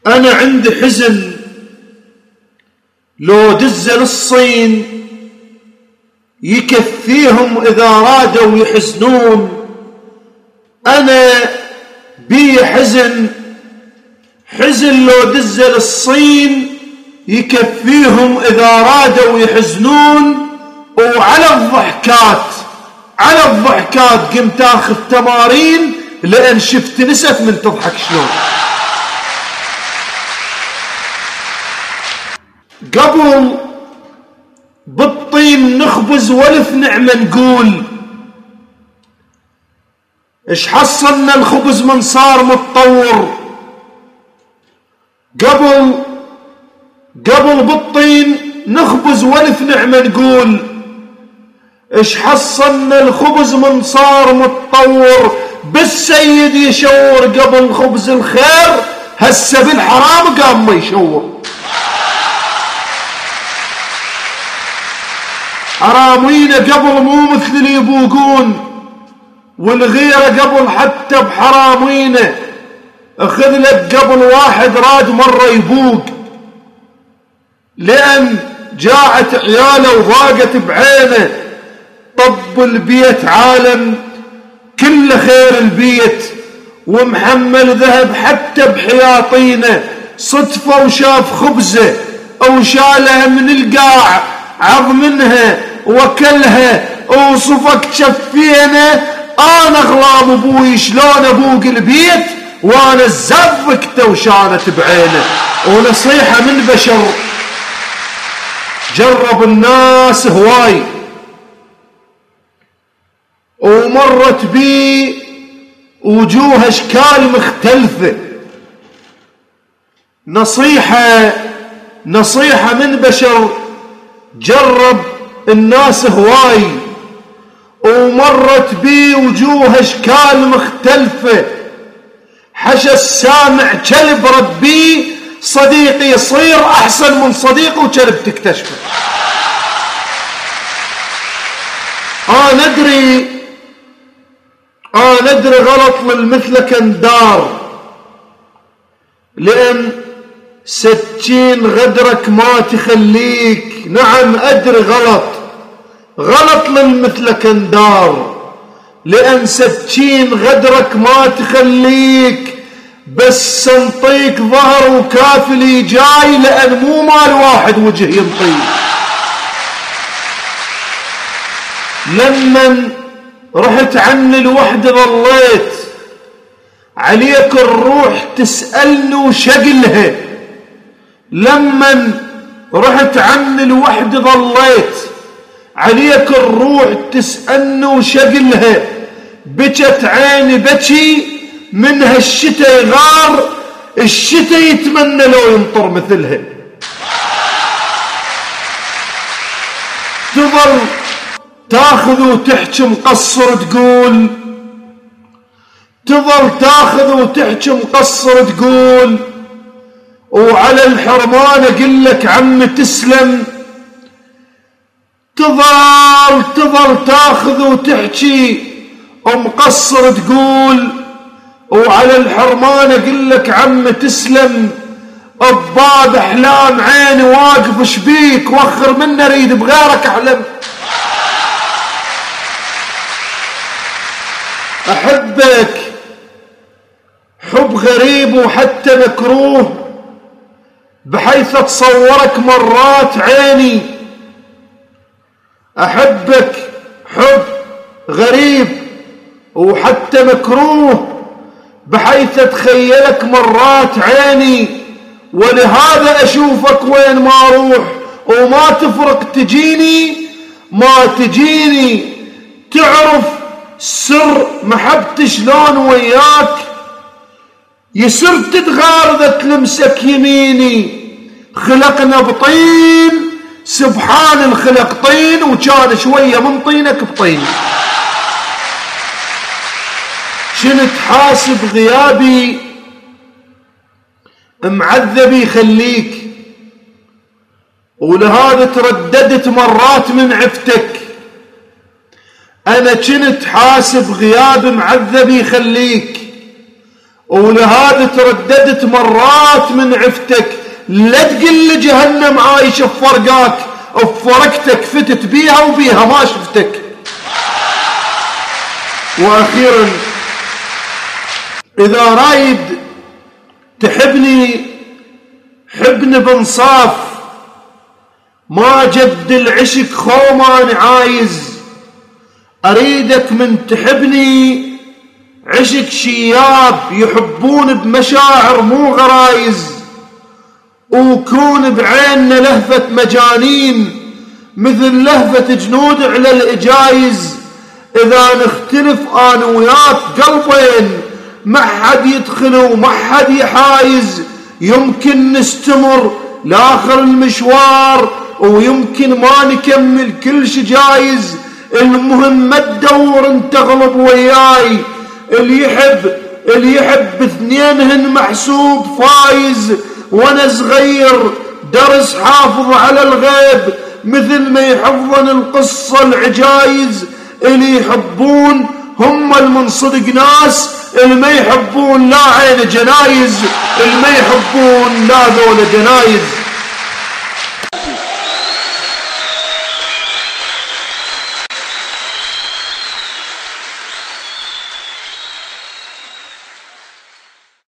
أنا عندي حزن لو دز للصين يكفيهم إذا رادوا يحزنون. أنا بي حزن لو دز للصين يكفيهم إذا رادوا يحزنون. وعلى الضحكات قمت أخذ تمارين لأن شفت نست من تضحك شلون. قبل بالطين نخبز والف نعمة نقول ايش حصلنا الخبز من صار متطور. قبل بالطين نخبز والف نعمة نقول ايش حصلنا الخبز من صار متطور. بالسيد يشور قبل خبز الخير، هسه بالحرام قام ما يشور. حرامينا قبل مو مثل اللي يبوقون، والغيرة قبل حتى بحرامينا. اخذ لك قبل واحد راد مرة يبوق لأن جاعت عياله وضاقت بعينه. طب البيت عالم كل خير البيت ومحمل ذهب حتى بحياطينه. صدفة وشاف خبزة او شالها من القاع عض منها وكلها وصفك شفينا. انا غلام ابوي شلون ابوق البيت وانا الزفكته وشانت بعينه. ونصيحة من بشر جرب الناس هواي ومرت بي وجوه اشكال مختلفة. نصيحة من بشر جرب الناس هواي ومرت بي وجوه اشكال مختلفة. حشى السامع كلب ربي صديقي يصير احسن من صديقه وكلب تكتشفه. انا ادري غلط للمثلك اندار، لان سكين غدرك ما تخليك. نعم ادري غلط للمثلك اندار، لان سكين غدرك ما تخليك. بس انطيك ظهر وكافلي جاي، لان مو مال واحد وجه ينطيك. لمن رحت عني الوحدة ظليت عليك الروح تسألني وشقلها. لمن رحت عني الوحدة ظليت عليك الروح تسألني وشقلها. بكت عيني بكي من هالشتا يغار، الشتا يتمنى لو ينطر مثلها. تظل تاخذ وتحكي مقصر تقول، تظل تاخذ وتحكي مقصر تقول، وعلى الحرمان اقول لك عم تسلم. تظل تاخذ وتحكي مقصر تقول، وعلى الحرمان اقول لك عم تسلم. الضاد احلام عيني واقف شبيك، وخر منه اريد بغيرك احلم. احبك حب غريب وحتى مكروه، بحيث اتصورك مرات عيني. احبك حب غريب وحتى مكروه، بحيث اتخيلك مرات عيني. ولهذا اشوفك وين ما اروح وما تفرق ما تجيني. تعرف سر محبتي شلون وياك؟ يسر تتغار اذا تلمسك يميني. خلقنا بطين، سبحان الخلق طين، وكان شوية من طينك بطين. شنت حاسب غيابي معذب يخليك، ولهذا ترددت مرات من عفتك. انا كنت حاسب غياب معذب يخليك، ولهذا ترددت مرات من عفتك، لا تقل لي جهنم عايش بفرقاك، بفرقتك فتت بيها وبيها ما شفتك. واخيرا اذا رايد تحبني حبني بانصاف، ما جد العشق خومان عايز، اريدك من تحبني عشق شياب يحبون بمشاعر مو غرايز، وكون بعيننا لهفة مجانين مثل لهفة جنود على الإجايز. إذا نختلف أنا وياك قلبين ما حد يدخل وما حد يحايز، يمكن نستمر لآخر المشوار ويمكن ما نكمل كل شي جايز. المهم ما تدور انت غلب وياي، اللي يحب اثنينهن محسوب فايز. وانا صغير درس حافظ على الغيب مثل ما يحفظن القصة العجايز. اللي يحبون هم المنصدق ناس، اللي ما يحبون لا عين جنايز، اللي ما يحبون لا ذول جنايز.